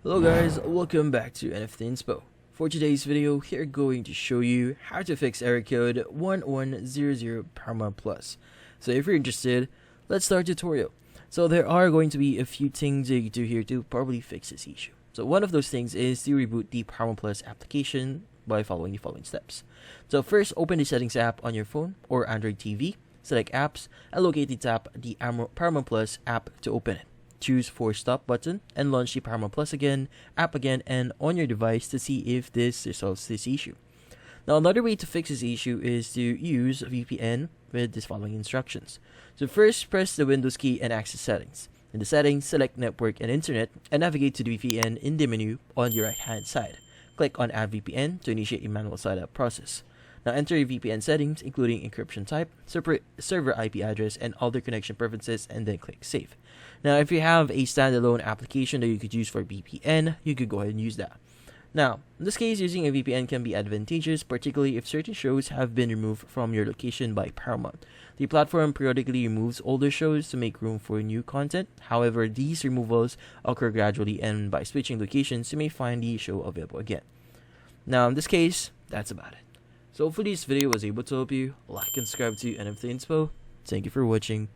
Hello guys, welcome back to NFT Inspo. For today's video, we're going to show you how to fix error code 1100 Paramount Plus. So if you're interested, let's start the tutorial. So there are going to be a few things that you can do here to probably fix this issue. So one of those things is to reboot the Paramount Plus application by following the following steps. So first, open the settings app on your phone or Android TV, select apps, and locate the Paramount Plus app to open it. Choose Force Stop button and launch the Paramount Plus app again and on your device to see if this resolves this issue. Now another way to fix this issue is to use VPN with these following instructions. So first, press the Windows key and access settings. In the settings, select Network and Internet and navigate to the VPN in the menu on the right hand side. Click on Add VPN to initiate a manual setup process. Now enter your VPN settings including encryption type, server IP address, and other connection preferences, and then click Save. Now if you have a standalone application that you could use for VPN, you could go ahead and use that. Now, in this case, using a VPN can be advantageous, particularly if certain shows have been removed from your location by Paramount. The platform periodically removes older shows to make room for new content. However, these removals occur gradually, and by switching locations, you may find the show available again. Now, in this case, that's about it. So hopefully this video was able to help you. Like and subscribe to NFT Inspo. Thank you for watching.